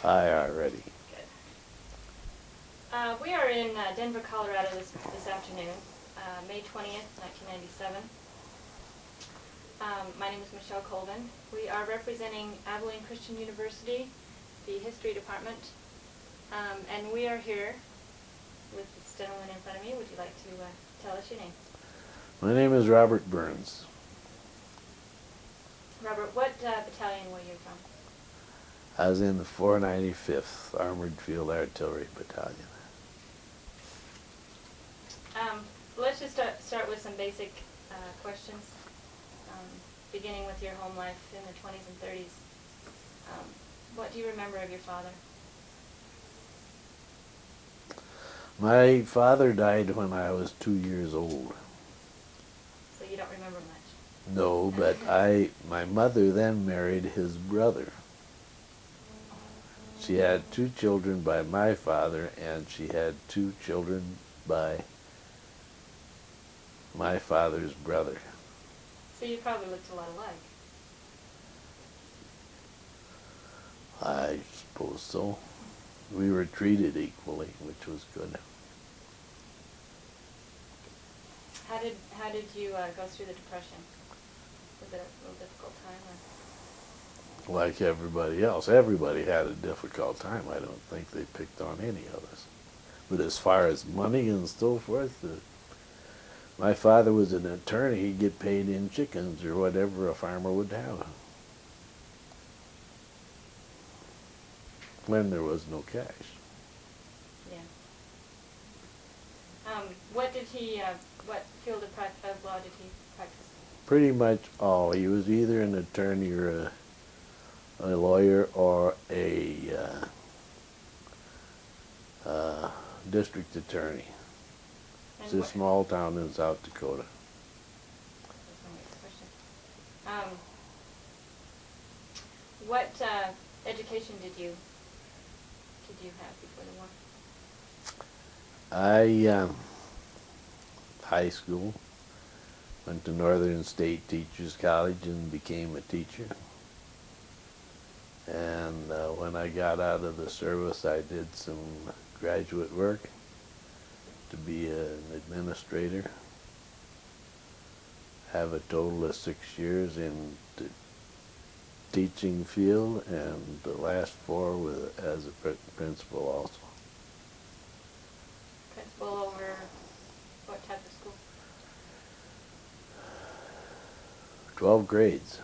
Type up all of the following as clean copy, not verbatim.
Hi already. Good. We are in Denver, Colorado this afternoon, May 20th, 1997. My name is Michelle Colvin. We are representing Abilene Christian University, the History Department, and we are here with this gentleman in front of me. Would you like to tell us your name? My name is Robert Burns. Robert, what battalion were you from? I was in the 495th Armored Field Artillery Battalion. Let's just start with some basic questions, beginning with your home life in the 20s and 30s. What do you remember of your father? My father died when I was 2 years old. So you don't remember much? No, but my mother then married his brother. She had 2 children by my father, and she had 2 children by my father's brother. So you probably looked a lot alike. I suppose so. We were treated equally, which was good. How did you go through the Depression? Was it a real difficult time? Or? Like everybody else. Everybody had a difficult time. I don't think they picked on any of us. But as far as money and so forth, my father was an attorney. He'd get paid in chickens or whatever a farmer would have when there was no cash. Yeah. What field of law did he practice? Pretty much all. He was either an attorney or a lawyer or a district attorney. It's a small town in South Dakota. That's my next question. What education did you have before the war? High school, went to Northern State Teachers College and became a teacher. And when I got out of the service, I did some graduate work to be an administrator. Have a total of 6 years in the teaching field, and the last 4 as a principal also. Principal over what type of school? 12 grades.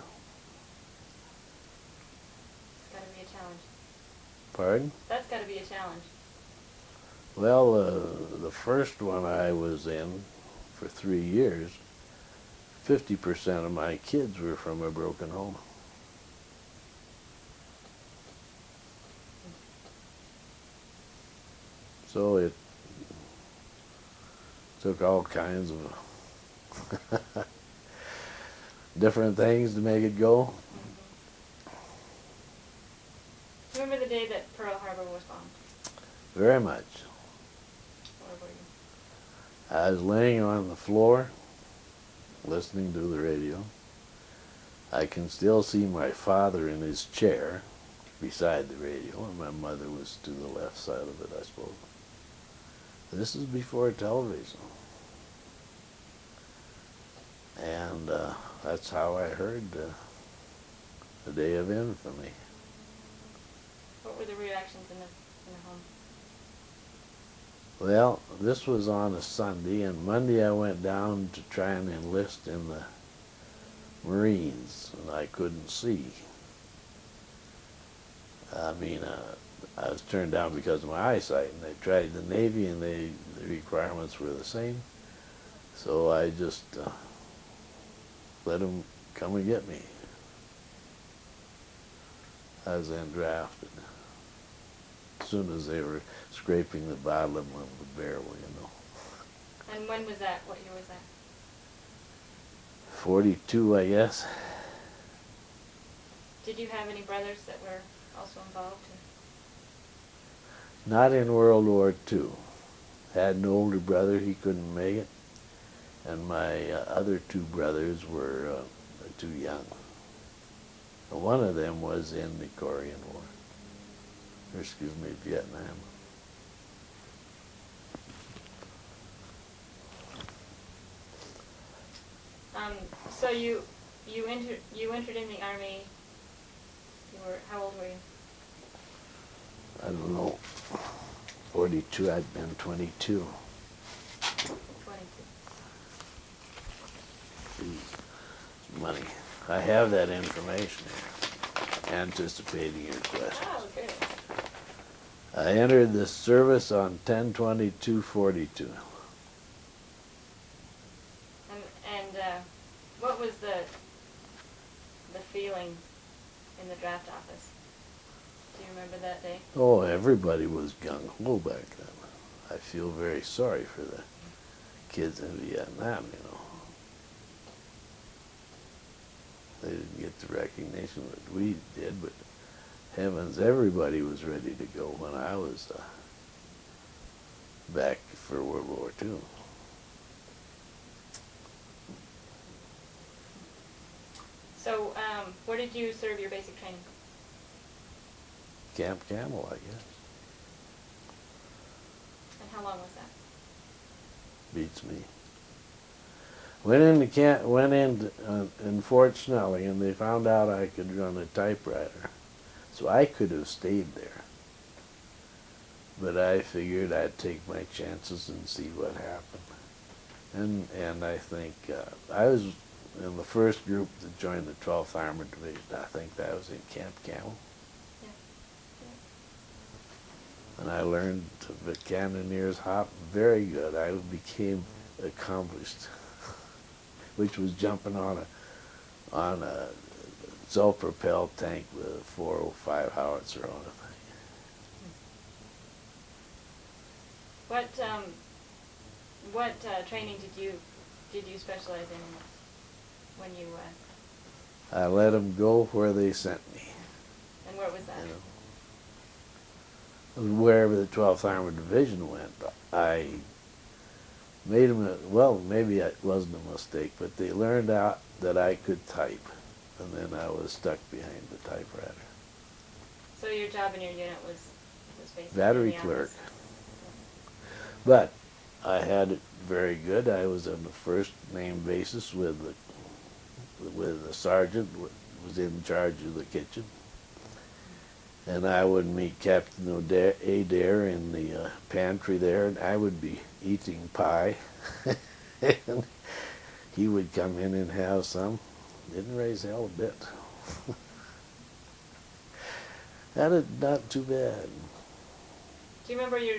It's got to be a challenge. Pardon? That's got to be a challenge. Well, the first one I was in for 3 years, 50% of my kids were from a broken home. So it took all kinds of different things to make it go. Remember the day that Pearl Harbor was bombed? Very much. Where were you? I was laying on the floor, listening to the radio. I can still see my father in his chair beside the radio, and my mother was to the left side of it, I suppose. This is before television. And that's how I heard the day of infamy. What were the reactions in the home? Well, this was on a Sunday, and Monday I went down to try and enlist in the Marines, and I couldn't see. I mean, I was turned down because of my eyesight, and they tried the Navy, and the requirements were the same. So I just let them come and get me. I was then drafted as soon as they were scraping the bottom of the barrel, you know. And when was that? What year was that? 42, I guess. Did you have any brothers that were also involved? Not in World War II. Had an older brother, he couldn't make it. And my other 2 brothers were too young. One of them was in the Korean War. or excuse me, Vietnam. So you entered in the Army. How old were you? I don't know, 42, I'd been 22. 22. Jeez, money. I have that information here, anticipating your question. Oh, good. I entered the service on 10/22/42. And what was the feeling in the draft office? Do you remember that day? Oh, everybody was gung-ho back then. I feel very sorry for the kids in Vietnam, you know. They didn't get the recognition that we did, but heavens, everybody was ready to go when I was back for World War II. So, where did you serve your basic training? Camp Camel, I guess. And how long was that? Beats me. Went in Fort Snelling, and they found out I could run a typewriter, so I could have stayed there. But I figured I'd take my chances and see what happened. And I think I was in the first group to join the 12th Armored Division. I think that was in Camp Camel. Yeah. And I learned the cannoneer's hop very good. I became accomplished, which was jumping on a self-propelled tank with a 405 howitzer on it. What training did you specialize in when you? I let them go where they sent me. And where was that? You know, wherever the 12th Armored Division went, I made them. Well, maybe it wasn't a mistake, but they learned out that I could type, and then I was stuck behind the typewriter. So your job in your unit was basically Battery in the clerk. office. But I had it very good. I was on the first name basis with the sergeant who was in charge of the kitchen, and I would meet Captain Adair in the pantry there, and I would be eating pie, and he would come in and have some. Didn't raise hell a bit. Had it not too bad. Do you remember your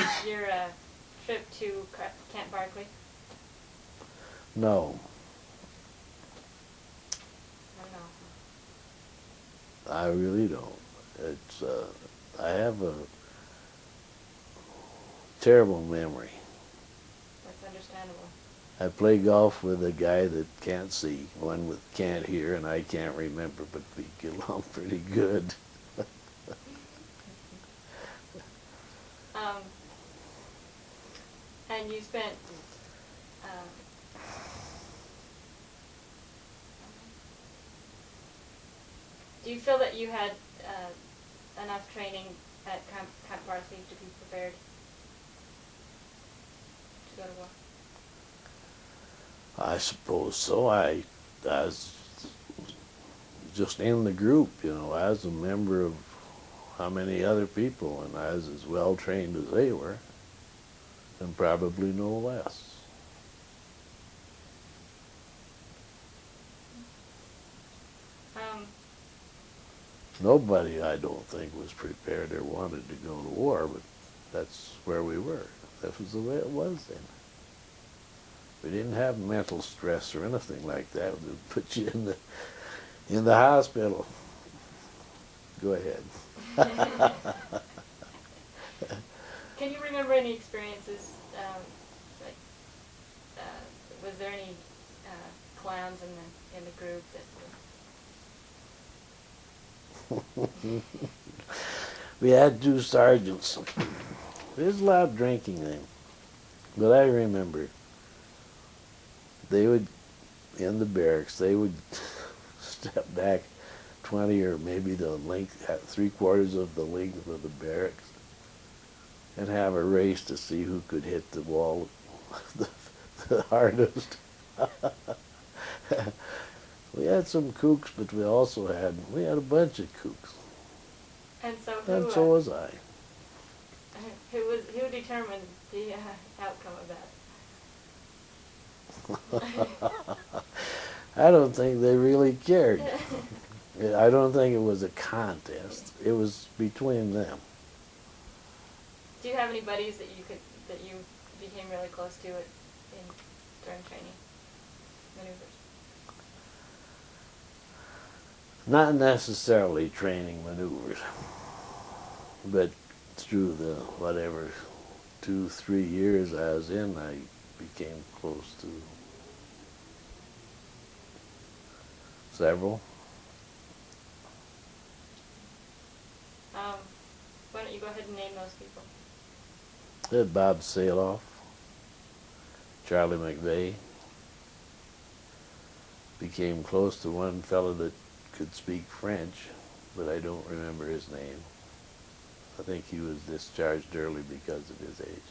trip to Camp Barkley? No, I don't know. I really don't. It's I have a terrible memory. That's understandable. I play golf with a guy that can't see, one with can't hear, and I can't remember, but we get along pretty good. And you spent. Do you feel that you had enough training at Camp Barkley to be prepared to go to war? I suppose so. I was just in the group, you know. I was a member of how many other people, and I was as well trained as they were, and probably no less. Nobody, I don't think, was prepared or wanted to go to war, but that's where we were. That was the way it was then. We didn't have mental stress or anything like that. It would put you in the hospital. Go ahead. Can you remember any experiences? Was there any clowns in the group that? We had two sergeants. There was a lot of drinking then, but I remember they would, in the barracks, they would step back 20 or maybe the length, 3/4 of the length of the barracks, and have a race to see who could hit the wall the hardest. We had some kooks, but we had a bunch of kooks, And so and so was I. who determined the outcome of that? I don't think they really cared. I don't think it was a contest. It was between them. Do you have any buddies that you became really close to during training maneuvers? Not necessarily training maneuvers, but through the whatever 2-3 years I was in, I became close to several. Why don't you go ahead and name those people? Bob Saloff, Charlie McVeigh. Became close to one fellow that could speak French, but I don't remember his name. I think he was discharged early because of his age.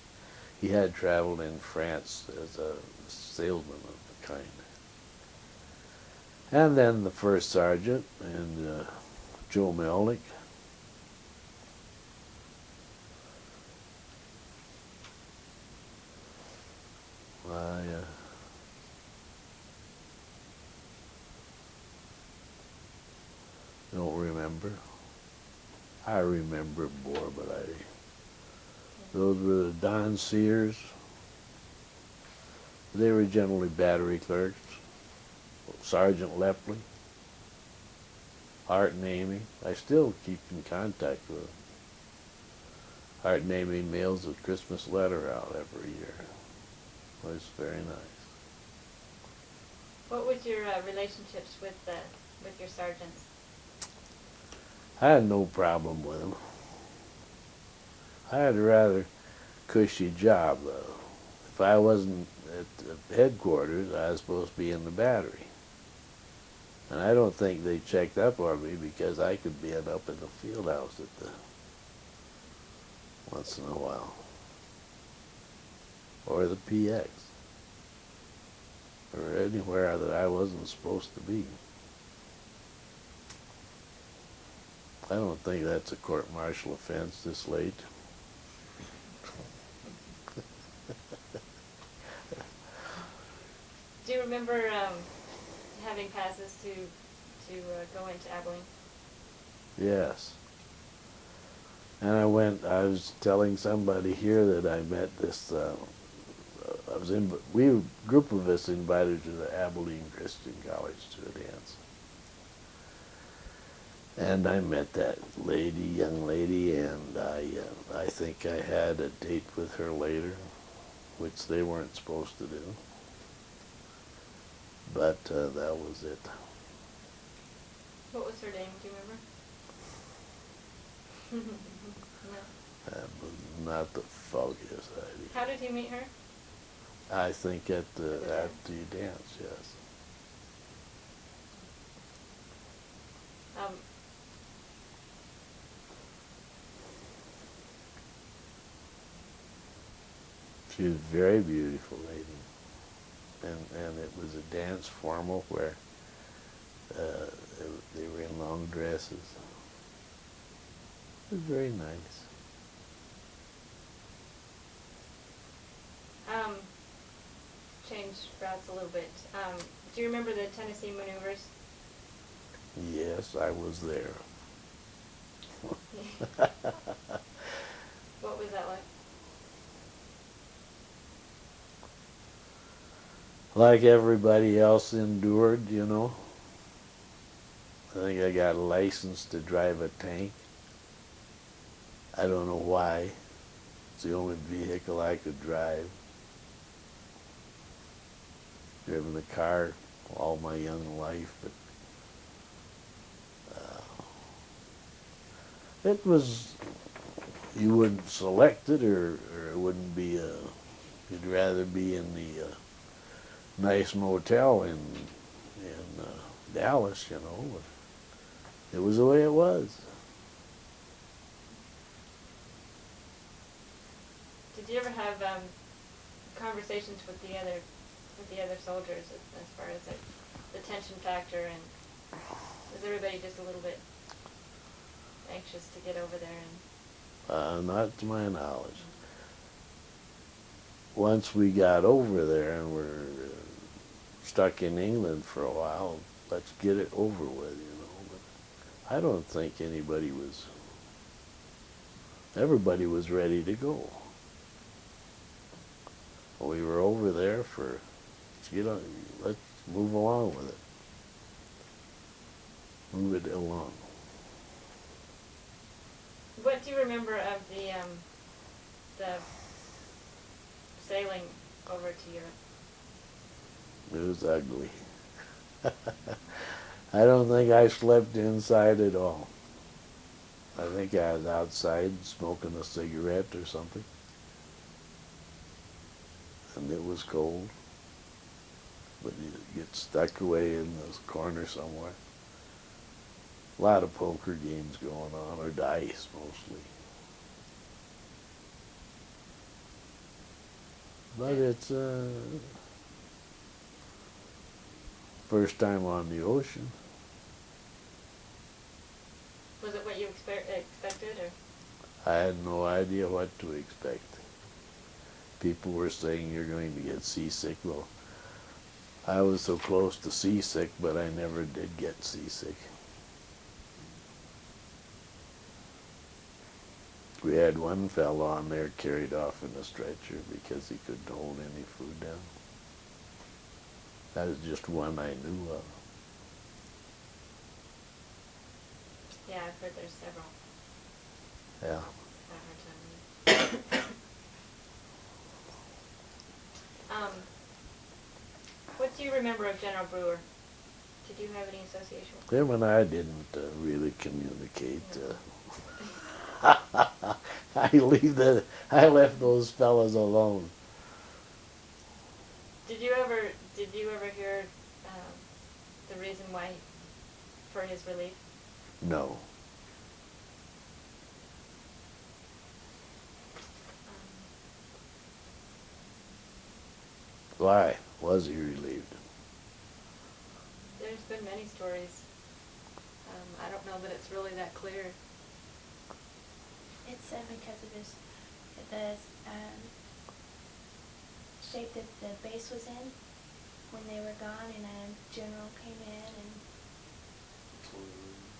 He had traveled in France as a salesman of the kind. And then the first sergeant and Joe Melnick. I don't remember. I remember more, but those were the Don Sears. They were generally battery clerks. Sergeant Lepley, Art and Amy. I still keep in contact with them. Art and Amy mails a Christmas letter out every year. It was very nice. What was your relationships with your sergeants? I had no problem with them. I had a rather cushy job, though. If I wasn't at headquarters, I was supposed to be in the battery. And I don't think they checked up on me because I could be up in the field house once in a while. Or the PX. Or anywhere that I wasn't supposed to be. I don't think that's a court-martial offense this late. Do you remember having passes to go into Abilene? Yes. And I was telling somebody here that I met this, a group of us invited to the Abilene Christian College to a dance. And I met that young lady, and I think I had a date with her later, which they weren't supposed to do. But that was it. What was her name? Do you remember? No. That was not the foggiest idea. How did you meet her? I think at the dance, yes. She was a very beautiful lady, and it was a dance formal where they were in long dresses. It was very nice. Change routes a little bit. Do you remember the Tennessee maneuvers? Yes, I was there. What was that like? Like everybody else endured, you know. I think I got a license to drive a tank. I don't know why. It's the only vehicle I could drive. Driven a car all my young life, but it was, you wouldn't select it, or it wouldn't be you'd rather be in the nice motel in Dallas, you know, with It was the way it was. Did you ever have conversations with the other soldiers as far as the tension factor, and was everybody just a little bit anxious to get over there? And Not to my knowledge. Once we got over there and were stuck in England for a while, let's get it over with, you know. But I don't think everybody was ready to go. We were over there for, let's move along with it. Move it along. what do you remember of the sailing over to Europe? It was ugly. I don't think I slept inside at all. I think I was outside smoking a cigarette or something. And it was cold. But you get stuck away in this corner somewhere. A lot of poker games going on, or dice mostly. But it's first time on the ocean. Was it what you expected, or? I had no idea what to expect. People were saying you're going to get seasick. Well, I was so close to seasick, but I never did get seasick. We had one fellow on there carried off in a stretcher because he couldn't hold any food down. That was just one I knew of. Yeah, I've heard there's several. Yeah. What do you remember of General Brewer? Did you have any association with Him and I didn't really communicate. I left those fellas alone. Did you ever hear the reason why for his relief? No. Why was he relieved? There's been many stories. I don't know that it's really that clear. It's because of the shape that the base was in when they were gone, and a general came in, and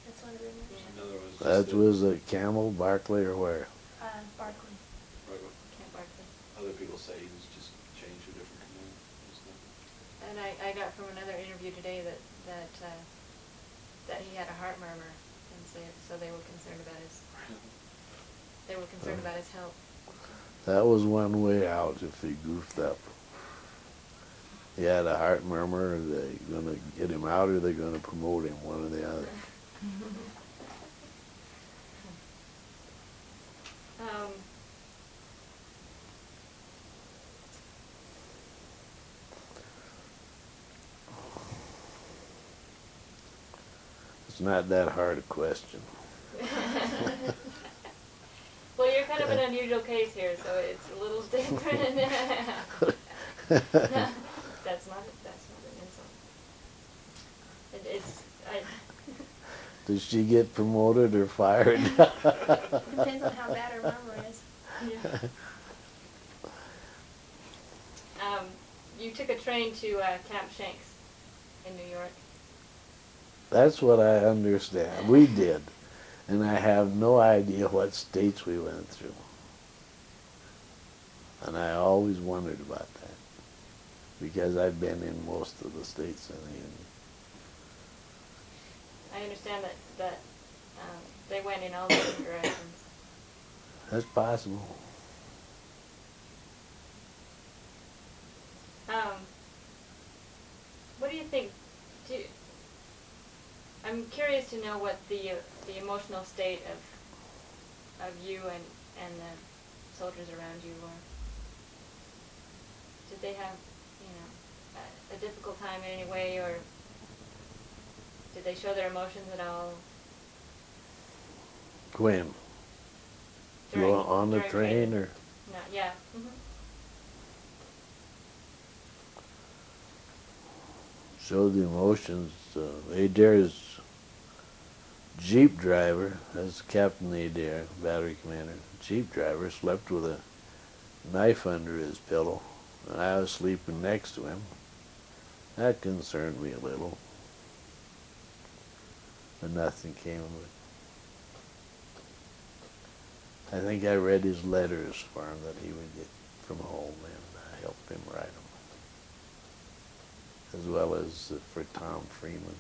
that's one of the rumors. That was at Camel, Barclay, or where? Barkley. Camp Barkley. Other people say he was just changed to a different command. And I got from another interview today that he had a heart murmur, and so they were concerned about his health. That was one way out if he goofed up. He had a heart murmur. Are they going to get him out, or are they going to promote him? One or the other. It's not that hard a question. Well, you're kind of an unusual case here, so it's a little different. That's not an insult. Does she get promoted or fired? Depends on how bad her murmur is. Yeah. You took a train to Camp Shanks in New York. That's what I understand. We did. And I have no idea what states we went through. And I always wondered about that. Because I've been in most of the states in the Union. I understand that they went in all different directions. That's possible. What do you think? I'm curious to know what the emotional state of you and the soldiers around you were. Did they have, a difficult time in any way, or did they show their emotions at all? When? You on the during train training. or? No, yeah. Hmm. Showed the emotions. Adair's Jeep driver, that's Captain Adair, battery commander. Jeep driver slept with a knife under his pillow, and I was sleeping next to him. That concerned me a little, but nothing came of it. I think I read his letters for him that he would get from home, and I helped him write them, as well as for Tom Freeman.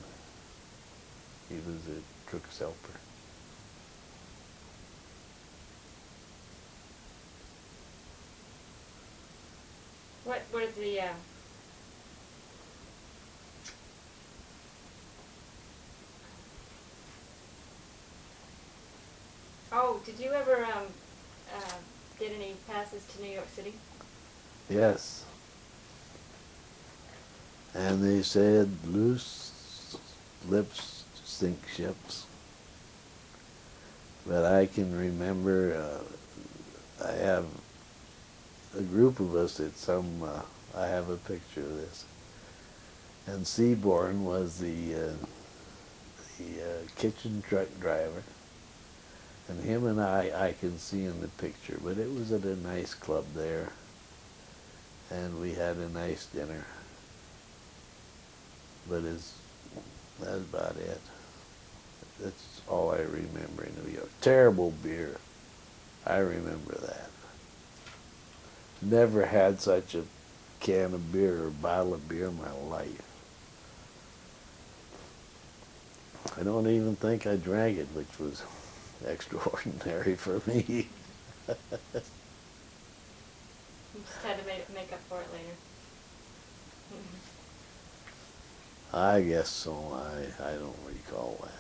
He was a cook's helper. What was the Oh, did you ever get any passes to New York City? Yes. And they said loose lips sink ships. But I can remember, I have a group of us at I have a picture of this. And Seaborn was the kitchen truck driver. And him and I can see in the picture, but it was at a nice club there. And we had a nice dinner. But that's about it. That's all I remember in New York. Terrible beer. I remember that. Never had such a can of beer or bottle of beer in my life. I don't even think I drank it, which was extraordinary for me. You just had to make up for it later. I guess so. I don't recall that.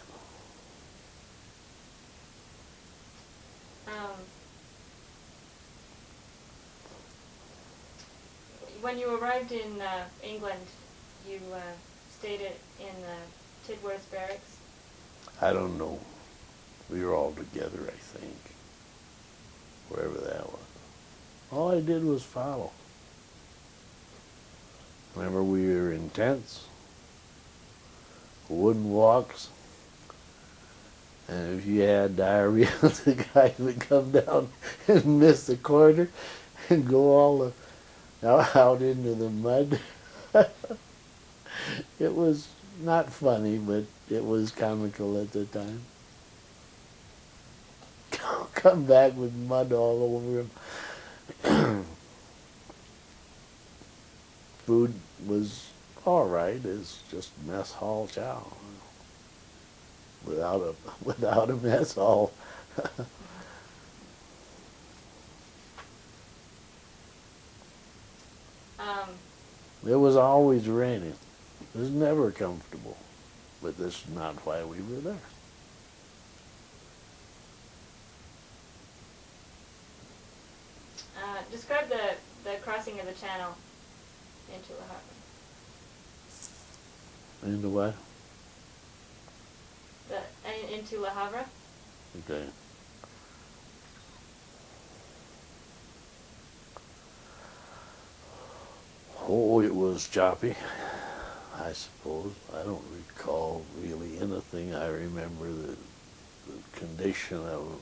When you arrived in England, you stayed in Tidworth Barracks? I don't know. We were all together, I think. Wherever that was. All I did was follow. Remember, we were in tents, wooden walks, and if you had diarrhea, the guy would come down and miss the corner and go all out into the mud. It was not funny, but it was comical at the time. Come back with mud all over him. Food was all right. It's just mess hall chow. Without a mess hall. It was always raining. It was never comfortable. But this is not why we were there. Describe the crossing of the channel into Le Havre. Into what? Into Le Havre? Okay. Oh, it was choppy, I suppose. I don't recall really anything. I remember the condition of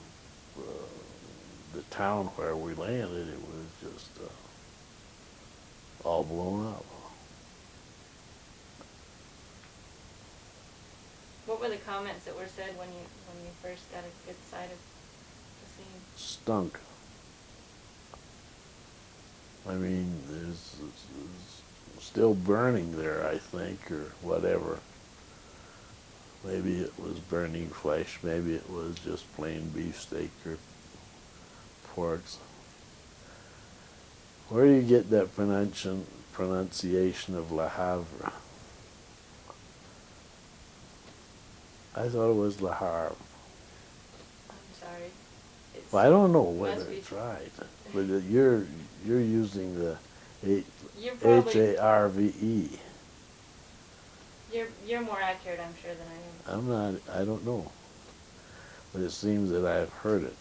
the town where we landed. It was just all blown up. What were the comments that were said when you first got a good sight of the scene? Stunk. I mean, there's still burning there, I think, or whatever. Maybe it was burning flesh. Maybe it was just plain beefsteak or porks. Where do you get that pronunciation of Le Havre? I thought it was Le Havre. I'm sorry. Well, I don't know whether Must be- it's right, but you're using the You're probably Harve. you're more accurate, I'm sure, than I am. I'm not. I don't know. but it seems that I've heard it.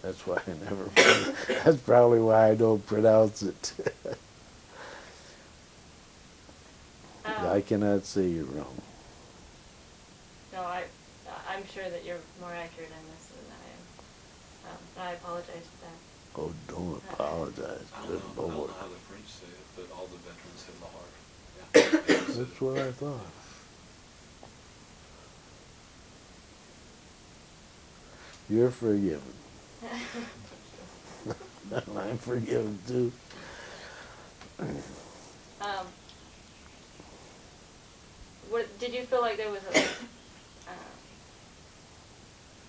That's why I never. That's probably why I don't pronounce it. I cannot say you're wrong. No, I'm sure that you're more accurate in this than I am. I apologize for that. Oh, don't apologize. Good I don't know Lord. how the French say it, but all the veterans have the heart. Yeah. That's what I thought. You're forgiven. And I'm forgiven too. What did you feel like there was a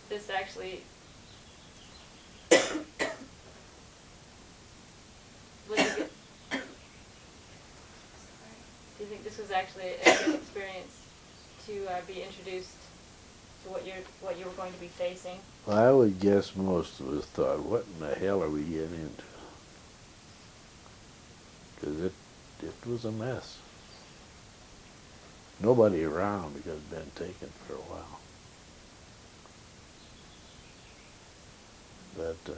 this actually was a good, do you think this was actually a good experience to be introduced to what you were going to be facing? Well, I would guess most of us thought, what in the hell are we getting into? Because it was a mess. Nobody around because it'd been taken for a while. But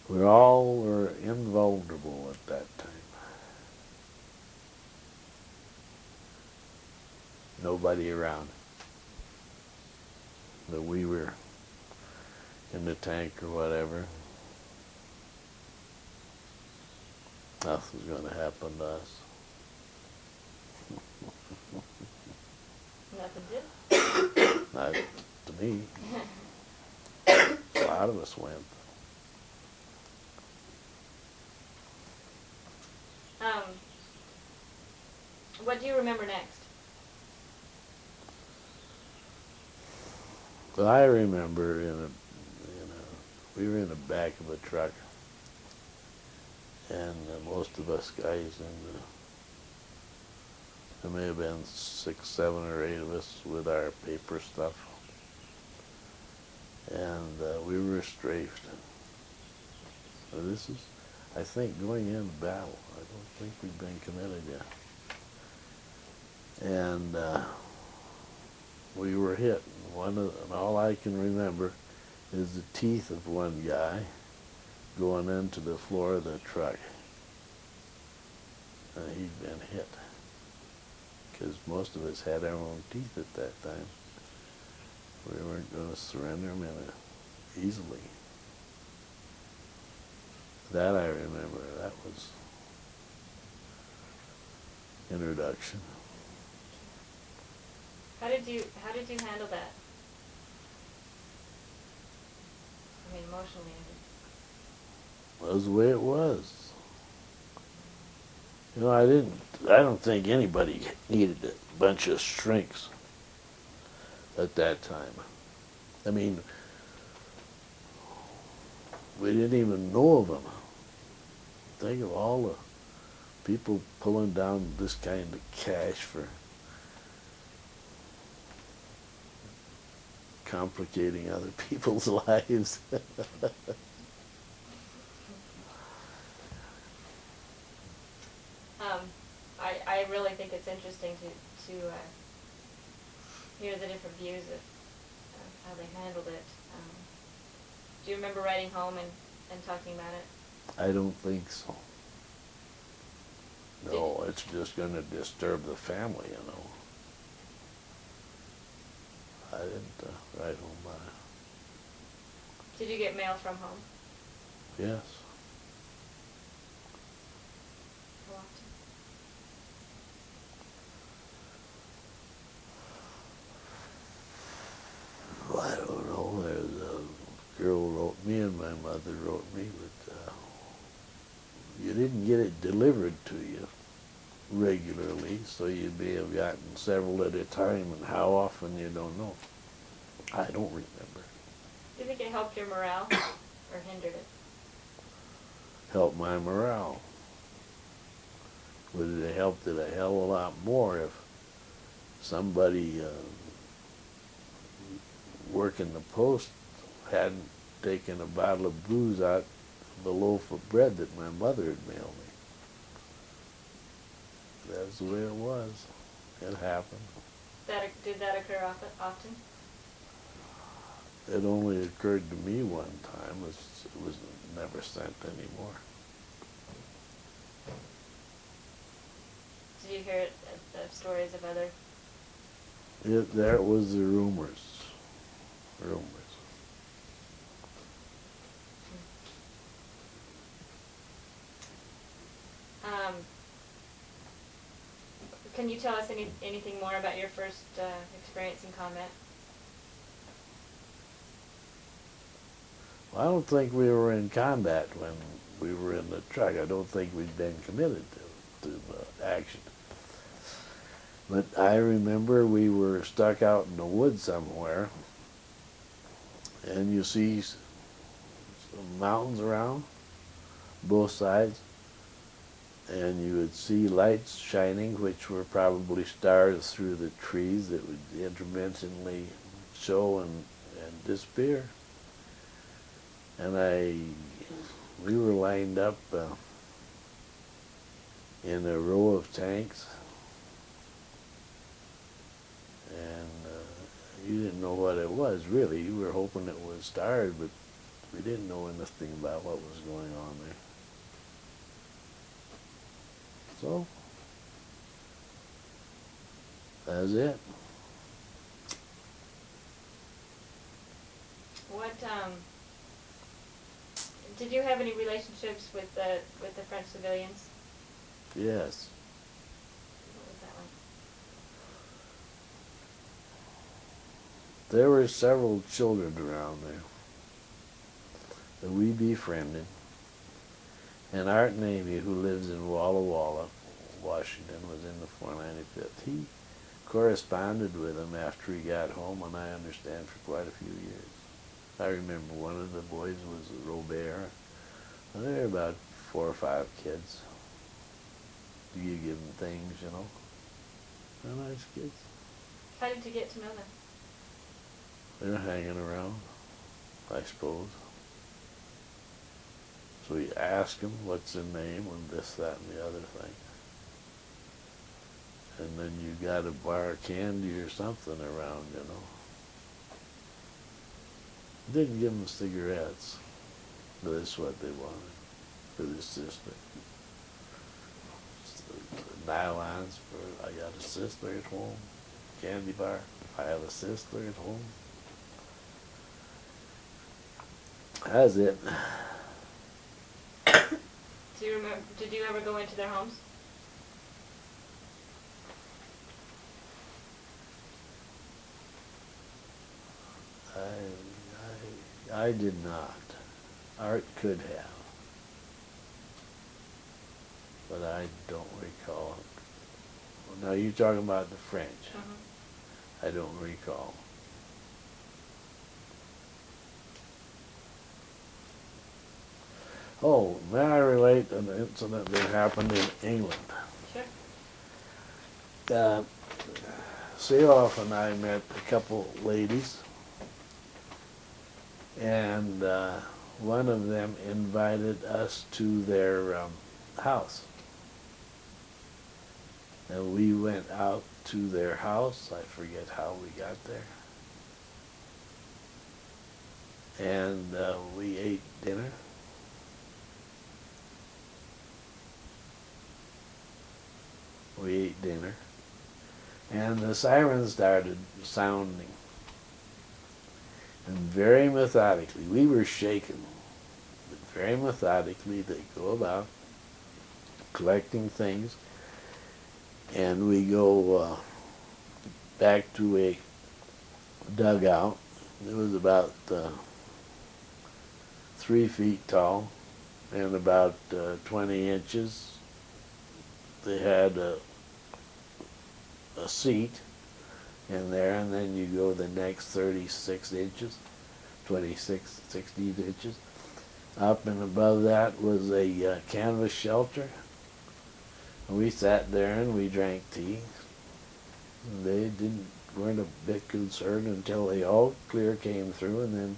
we all were invulnerable at that time. Nobody around. That we were in the tank or whatever. Nothing's going to happen to us. Nothing did. Not to me. A lot of us went. What do you remember next? Well, I remember we were in the back of a truck, and most of us guys there may have been 6, 7, or 8 of us with our paper stuff, and we were strafed. So this is, I think, going into battle. I don't think we've been committed yet. And we were hit. And all I can remember is the teeth of one guy going into the floor of the truck. And he'd been hit. Because most of us had our own teeth at that time. We weren't going to surrender them easily. That I remember. That was introduction. How did you handle that? I mean, emotionally. That was the way it was. You know, I don't think anybody needed a bunch of shrinks at that time. I mean, we didn't even know of them. Think of all the people pulling down this kind of cash for complicating other people's lives. I really think it's interesting to hear the different views of how they handled it. Do you remember writing home and talking about it? I don't think so. No, it's just going to disturb the family, you know. I didn't write home about it. Did you get mail from home? Yes. How often? Well, I don't know. There's a girl wrote me and my mother wrote me, but you didn't get it delivered to you regularly, so you may have gotten several at a time, and how often you don't know. I don't remember. Do you think it helped your morale or hindered it? Helped my morale. Would it have helped it a hell of a lot more if somebody working the post hadn't taken a bottle of booze out of the loaf of bread that my mother had mailed me. That's the way it was. It happened. Did that occur often? It only occurred to me one time. It was never sent anymore. Did you hear the stories of other? That was the rumors. Rumors. Um, can you tell us anything more about your first experience in combat? Well, I don't think we were in combat when we were in the truck. I don't think we'd been committed to action. But I remember we were stuck out in the woods somewhere, and you see some mountains around both sides, and you would see lights shining, which were probably stars through the trees that would intermittently show and disappear. And we were lined up in a row of tanks, and you didn't know what it was, really. You were hoping it was stars, but we didn't know anything about what was going on there. So, that's it. What did you have any relationships with the French civilians? Yes. What was that like? There were several children around there that we befriended. And Art Navy, who lives in Walla Walla, Washington, was in the 495th. He corresponded with them after he got home, and I understand for quite a few years. I remember one of the boys was Robert. And there were about 4 or 5 kids. You give them things, you know. They're nice kids. How did you get to know them? They're hanging around, I suppose. So we ask them what's their name and this, that, and the other thing. And then you got a bar of candy or something around, you know. Didn't give them cigarettes, but that's what they wanted for their sister. Nylons for, I got a sister at home. Candy bar, I have a sister at home. That's it. Do you remember? Did you ever go into their homes? I did not. Art could have, but I don't recall. Now you're talking about the French. Mm-hmm. I don't recall. Oh, may I relate an incident that happened in England? Sure. Seoff and I met a couple ladies, and one of them invited us to their house. And we went out to their house. I forget how we got there. And we ate dinner. We ate dinner. And the sirens started sounding. And very methodically, we were shaken, but very methodically they go about collecting things. And we go back to a dugout. It was about 3 feet tall and about 20 inches. They had a seat in there, and then you go the next 36 inches, 26, 16 inches. Up and above that was a canvas shelter. We sat there and we drank tea. They weren't a bit concerned until they all clear came through, and then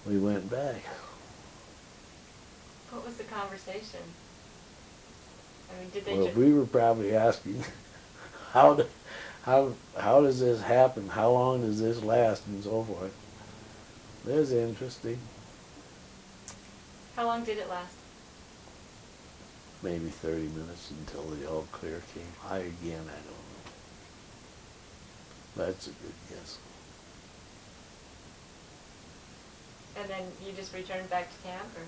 we went back. What was the conversation? I mean, did they Well, just... we were probably asking how how does this happen? How long does this last, and so forth. That's interesting. How long did it last? Maybe 30 minutes until the all clear came. I don't know. That's a good guess. And then you just returned back to camp, or?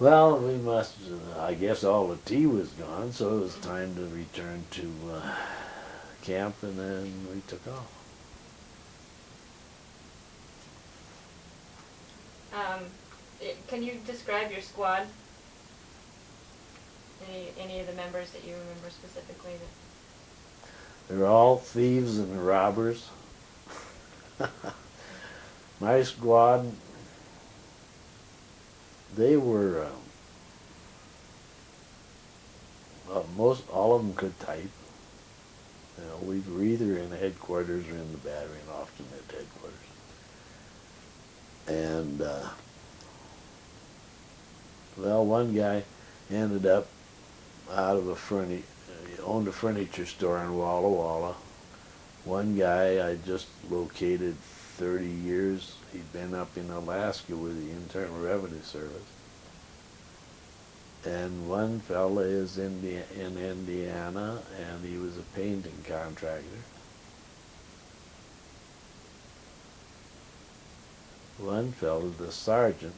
Well, we must, I guess all the tea was gone, so it was time to return to camp, and then we took off. Can you describe your squad? Any of the members that you remember specifically? They're all thieves and robbers. My squad, they were, all of them could type. You know, we were either in headquarters or in the battery, and often at headquarters. And, well, one guy ended up out of he owned a furniture store in Walla Walla. One guy I just located 30 years. He'd been up in Alaska with the Internal Revenue Service. And one fella is in Indiana, and he was a painting contractor. One fella, the sergeant,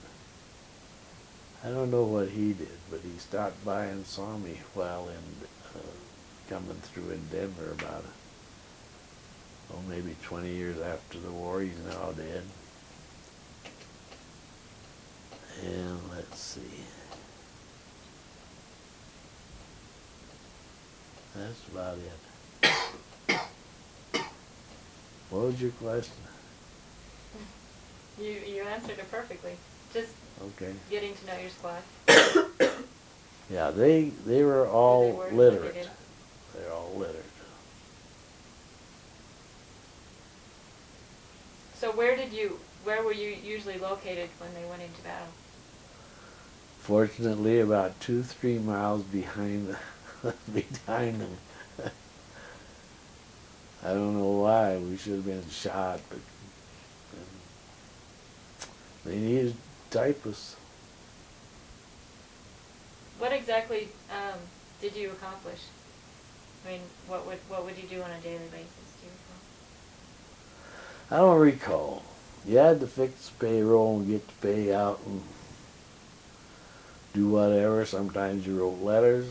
I don't know what he did, but he stopped by and saw me while coming through in Denver about, maybe 20 years after the war. He's now dead. And let's see. That's about it. What was your question? You answered it perfectly. Just Okay. getting to know your squad. Yeah, they were all They were literate. literate. They're all literate. So where were you usually located when they went into battle? Fortunately, about 2-3 miles behind behind them. I don't know why. We should have been shot, but they needed typists. What exactly did you accomplish? I mean, what would you do on a daily basis? Do you recall? I don't recall. You had to fix the payroll and get the pay out and do whatever. Sometimes you wrote letters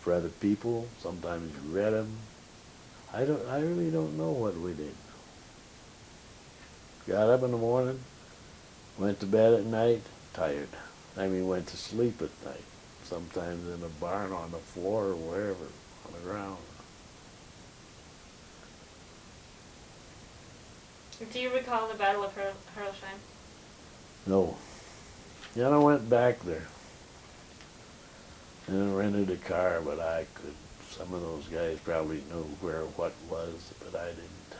for other people. Sometimes you read them. I really don't know what we did. Got up in the morning, went to bed at night, tired. Went to sleep at night. Sometimes in a barn on the floor or wherever, on the ground. Do you recall the Battle of Herlsheim? No. Yeah, I went back there and rented a car, but I could. Some of those guys probably knew where what was, but I didn't.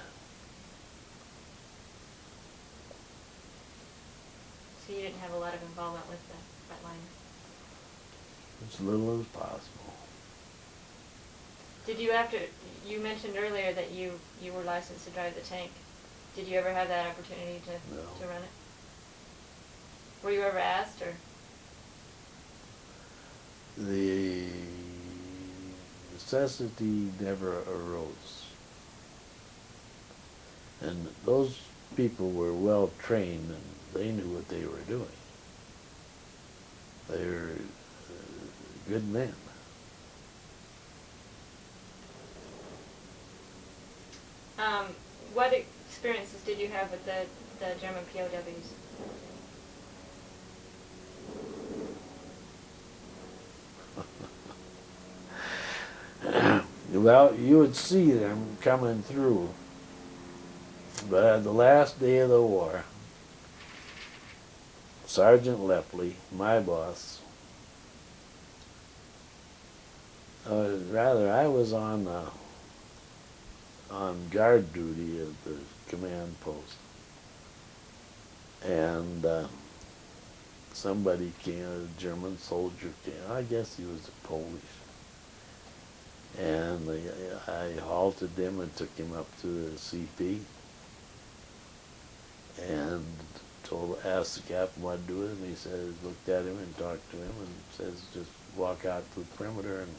So you didn't have a lot of involvement with the front line. As little as possible. Did you you mentioned earlier that you were licensed to drive the tank. Did you ever have that opportunity to run it? Were you ever asked, or? The necessity never arose. And those people were well trained and they knew what they were doing. They were good men. What experiences did you have with the German POWs? Well, you would see them coming through. But at the last day of the war, Sergeant Lepley, my boss, I was on guard duty at the command post. And somebody came, a German soldier came, I guess he was Polish. And and I halted him and took him up to the CP and asked the captain what to do with him. He says, looked at him and talked to him and says, just walk out to the perimeter and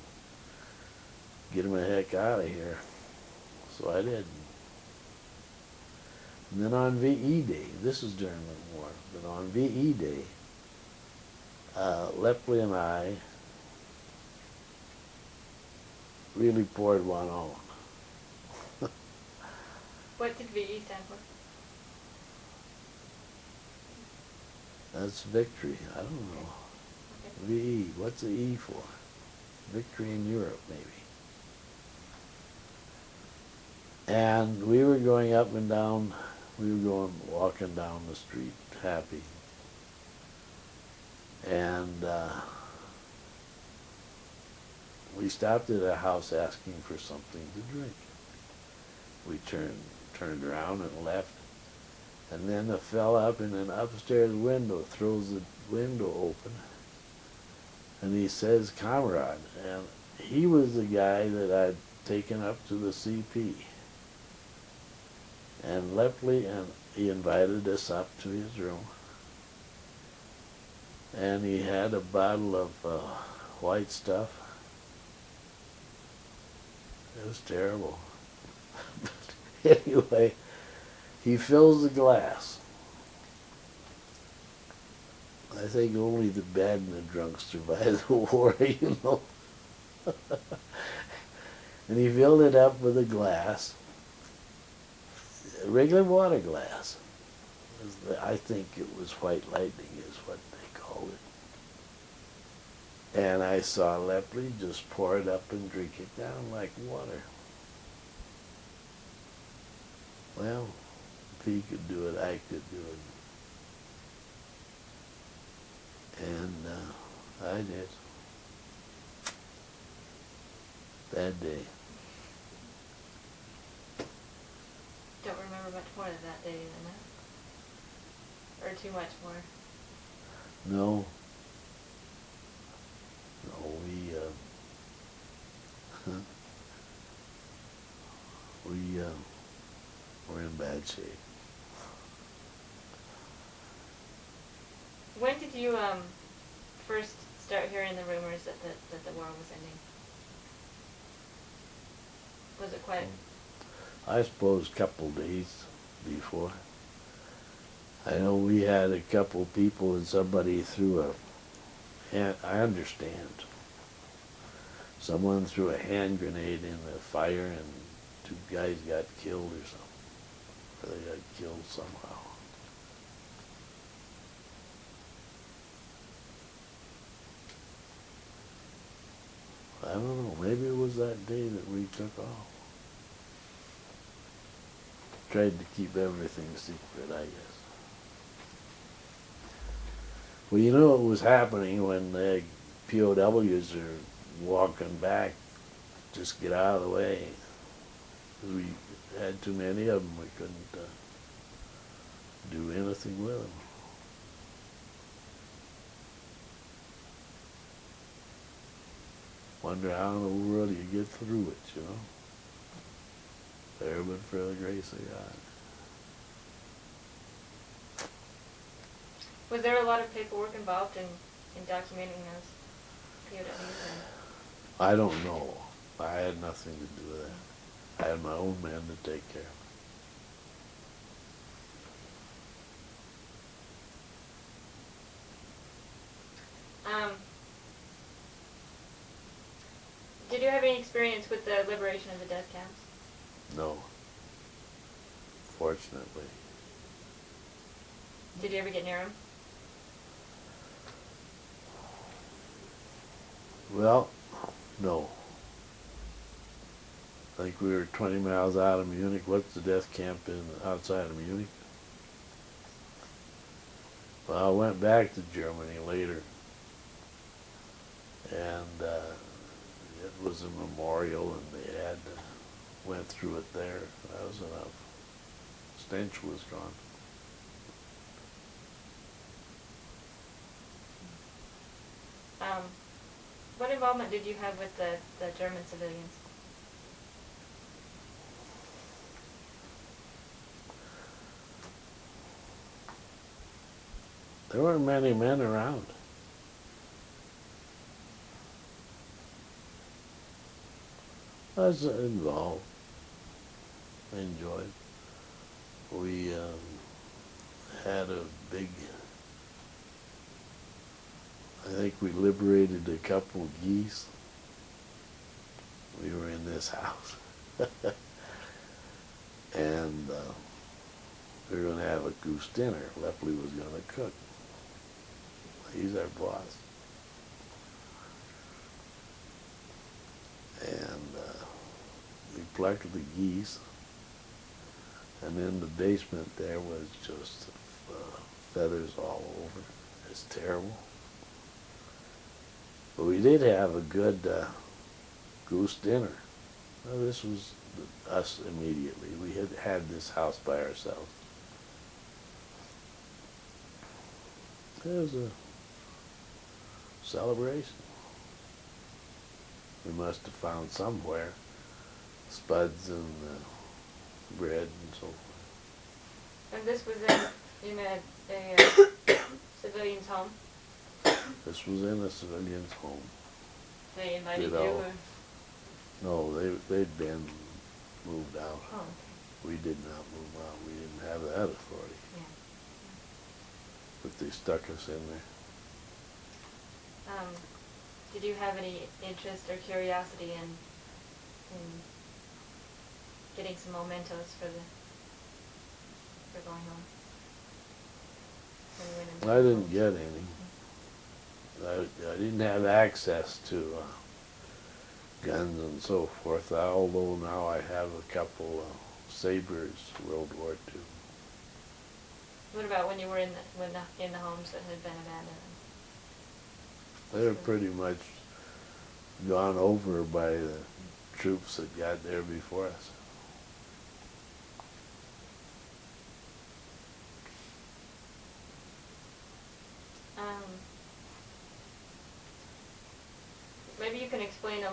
get him the heck out of here. So I did. And then on VE Day, this is during the war, but on VE Day, Lepley and I really poured one on. What did VE stand for? That's victory. I don't know. Okay. VE, what's the E for? Victory in Europe, maybe. And we were going up and down, walking down the street, happy. And we stopped at a house asking for something to drink. We turned around and left. And then a fella up in an upstairs window throws the window open. And he says, comrade. And he was the guy that I'd taken up to the CP. And Lepley, and he invited us up to his room. And he had a bottle of white stuff. It was terrible. But anyway, he fills the glass. I think only the bad and the drunk survive the war, you know. And he filled it up with a glass, a regular water glass. I think it was White Lightning is what they called it. And I saw Lepley just pour it up and drink it down like water. Well, if he could do it, I could do it. And I did. That day. Don't remember much more of that day than that. Or too much more. No. No, we were in bad shape. When did you first start hearing the rumors that the war was ending? Was it quite? I suppose a couple days before. I know we had a couple people and somebody threw I understand. Someone threw a hand grenade in the fire and 2 guys got killed or something. Or they got killed somehow. I don't know, maybe it was that day that we took off. Tried to keep everything secret, I guess. Well, you know what was happening when the POWs are walking back, just get out of the way. 'Cause we had too many of them, we couldn't do anything with them. Wonder how in the world you get through it, you know? There but for the grace of God. Was there a lot of paperwork involved in documenting those POWs? I don't know. I had nothing to do with that. I had my own men to take care of. Did you have any experience with the liberation of the death camps? No. Fortunately. Did you ever get near them? Well, no. I think we were 20 miles out of Munich. What's the death camp outside of Munich? Well, I went back to Germany later, and it was a memorial, and they went through it there. That was enough. Stench was gone. What involvement did you have with the German civilians? There weren't many men around. I was involved. I enjoyed. We had a big, I think we liberated a couple of geese. We were in this house. And we were going to have a goose dinner. Lepley was going to cook. He's our boss. And we plucked the geese. And in the basement there was just feathers all over. It's terrible. But we did have a good goose dinner. Well, this was us immediately. We had this house by ourselves. It was a celebration. We must have found somewhere spuds and bread and so forth. And this was in a civilian's home? This was in a civilian's home. They invited Did you? all- Or? No, they'd been moved out. Oh, okay. We did not move out. We didn't have that authority. Yeah. But they stuck us in there. Did you have any interest or curiosity in getting some mementos for going home? When you went into I didn't homes? get any. I didn't have access to guns and so forth, although now I have a couple Sabres World War II. What about when you were in the homes that had been abandoned? They were pretty much gone over by the troops that got there before us. Maybe you can explain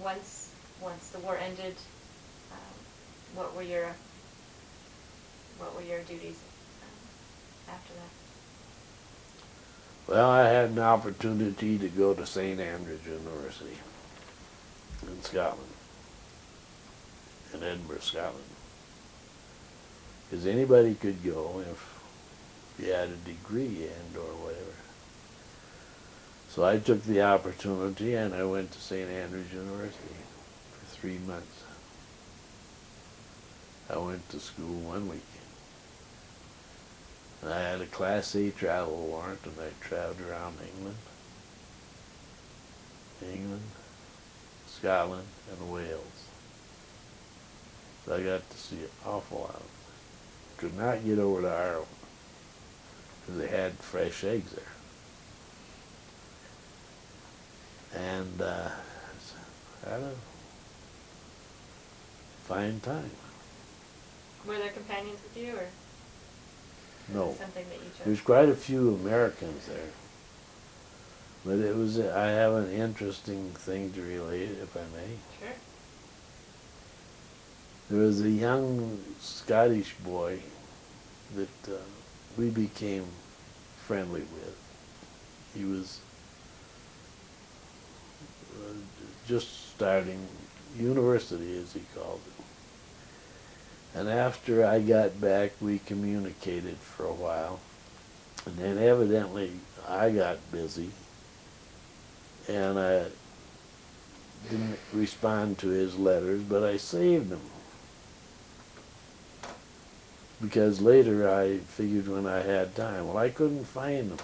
once the war ended, what were your duties after that? Well, I had an opportunity to go to St. Andrews University in Scotland, in Edinburgh, Scotland. Because anybody could go if you had a degree and or whatever. So I took the opportunity and I went to St. Andrews University for 3 months. I went to school 1 week. And I had a Class A travel warrant and I traveled around England, Scotland, and Wales. So I got to see an awful lot. Could not get over to Ireland because they had fresh eggs there. And had a fine time. Were there companions with you, or No. was it something that you chose? There's quite a few Americans there. But it was, I have an interesting thing to relate, if I may. Sure. There was a young Scottish boy that we became friendly with. He was just starting university, as he called it. And after I got back, we communicated for a while. And then evidently I got busy and I didn't respond to his letters, but I saved them. Because later I figured when I had time, well, I couldn't find them.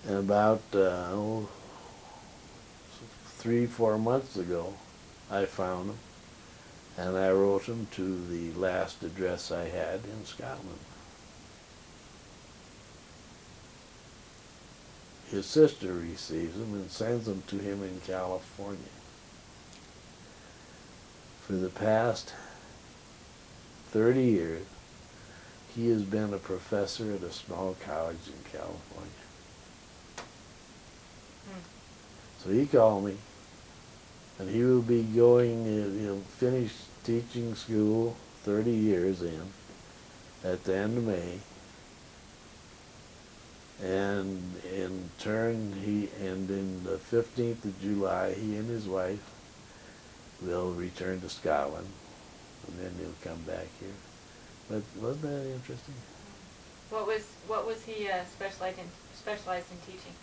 And about 3-4 months ago, I found them, and I wrote them to the last address I had in Scotland. His sister receives them and sends them to him in California. For the past 30 years, he has been a professor at a small college in California. So he called me, and he will be going, he'll finish teaching school 30 years in at the end of May. And in turn, in the 15th of July, he and his wife will return to Scotland, and then he'll come back here. But wasn't that interesting? What was he specialized in teaching?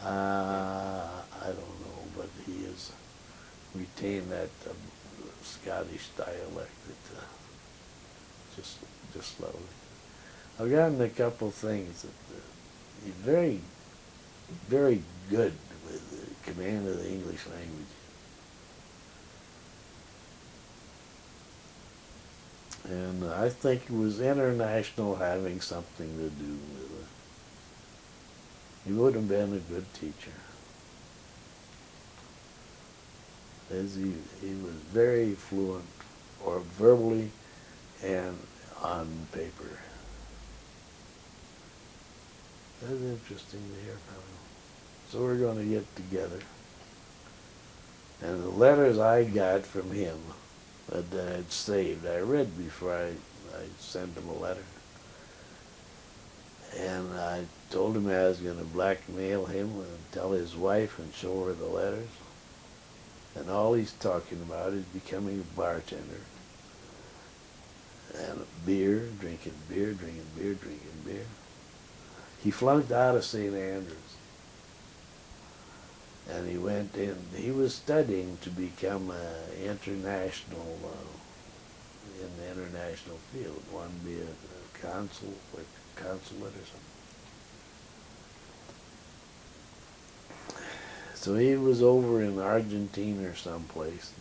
I don't know, but he has retained that Scottish dialect that just slowly. I've gotten a couple things that he's very, very good with the command of the English language. And I think it was international having something to do with it. He would have been a good teacher. As he was very fluent, or verbally and on paper. That's interesting to hear from him. So we're going to get together. And the letters I got from him that I'd saved, I read before I sent him a letter. And I told him I was going to blackmail him and tell his wife and show her the letters. And all he's talking about is becoming a bartender. And beer, drinking beer, drinking beer, drinking beer. He flunked out of St. Andrews. And he went in, he was studying to become international, in the international field. Wanted to be a consul, like consulate or something. So he was over in Argentina or someplace.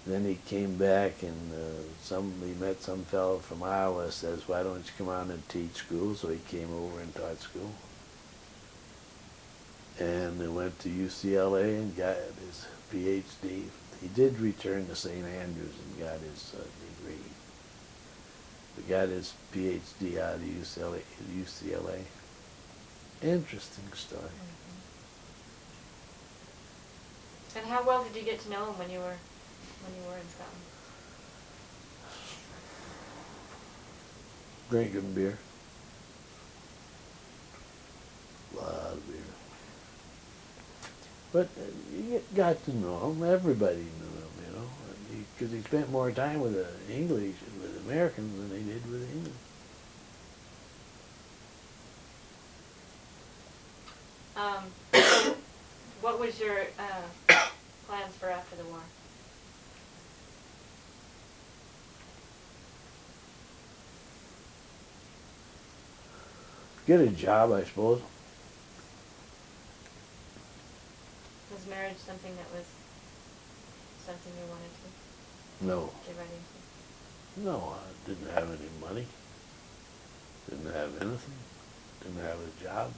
Then he came back and he met some fellow from Iowa, says, why don't you come on and teach school? So he came over and taught school. And he went to UCLA and got his PhD. He did return to St. Andrews and got his degree. He got his PhD out of UCLA. Interesting story. And how well did you get to know him when you were in Scotland? Drinking beer. A lot of beer. But you got to know him. Everybody knew him, you know, because he spent more time with the English, with Americans than he did with the English. So what was your plans for after the war? Get a job, I suppose. Was marriage something you wanted to No. get right into? No, I didn't have any money. Didn't have anything. Didn't have a job.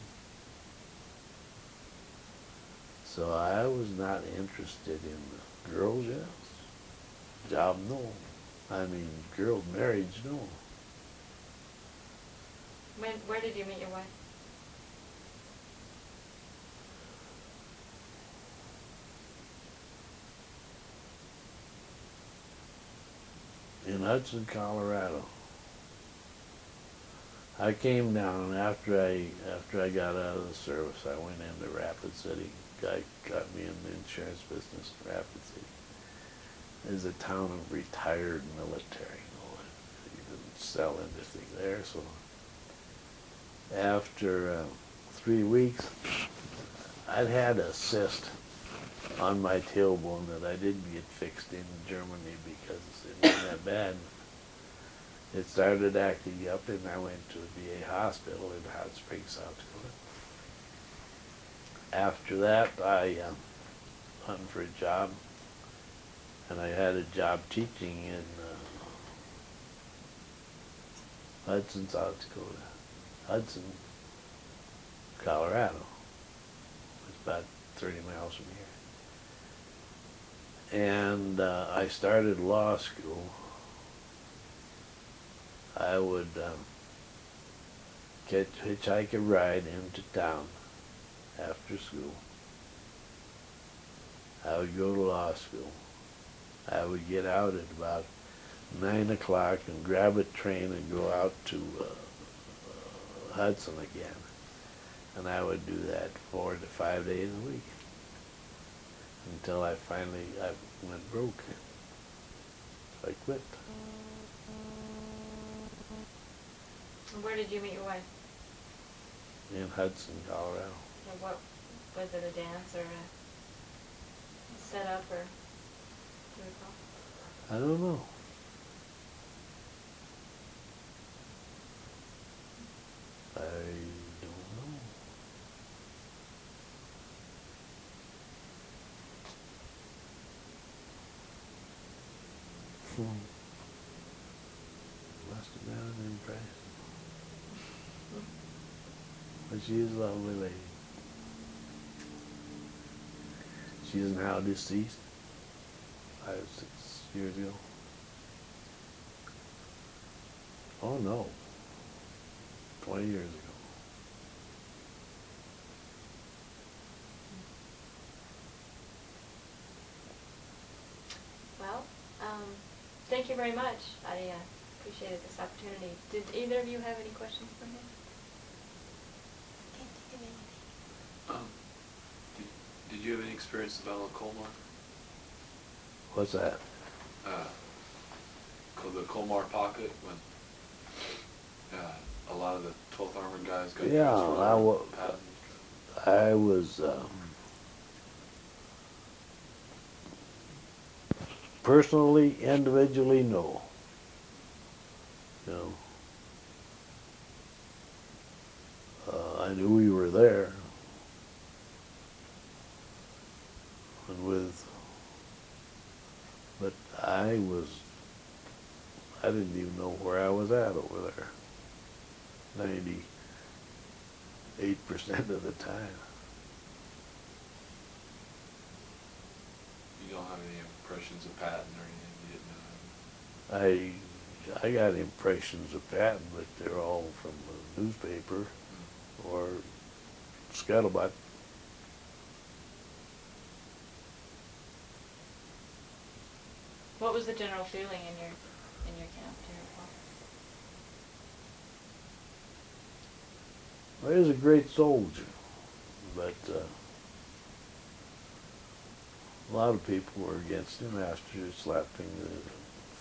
So I was not interested in girls, yes. Job, no. I mean, girls' marriage, no. Where did you meet your wife? In Hudson, Colorado. I came down after I got out of the service. I went into Rapid City. Guy got me in the insurance business in Rapid City. It's a town of retired military. You know, you didn't sell anything there. So after 3 weeks, I'd had a cyst on my tailbone that I didn't get fixed in Germany because it wasn't that bad. It started acting up, and I went to a VA hospital in Hot Springs, South Dakota. After that, I hunted for a job, and I had a job teaching in Hudson, South Dakota. Hudson, Colorado. It's about 30 miles from here. And I started law school. I would hitchhike a ride into town after school. I would go to law school. I would get out at about 9 o'clock and grab a train and go out to Hudson again. And I would do that 4 to 5 days a week until I went broke. So I quit. And where did you meet your wife? In Hudson, Colorado. And what, was it a dance or a setup, or do you recall? I don't know. I don't know. Must have been an impression. But she is a lovely lady. She is now deceased. 5, 6 years ago. Oh no. 20 years ago. Well, thank you very much. I appreciated this opportunity. Did either of you have any questions for him? Can't think of anything. Did you have any experience with Battle of Colmar? What's that? The Colmar pocket, when a lot of the 12th Armored guys got Yeah, transferred. I was personally, individually, no. You know, I knew we were there, and but I didn't even know where I was at over there. 98% of the time. You don't have any impressions of Patton or anything? You didn't know him? I got impressions of Patton, but they're all from the newspaper or scuttlebutt. What was the general feeling in your camp, do you recall? Well, he was a great soldier, but a lot of people were against him after slapping the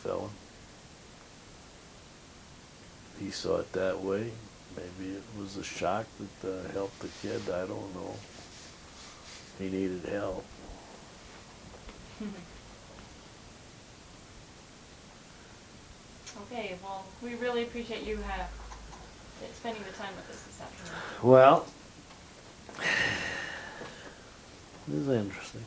felon. He saw it that way. Maybe it was a shock that helped the kid. I don't know. He needed help. Okay, well, we really appreciate you spending the time with us this afternoon. Well, this is interesting.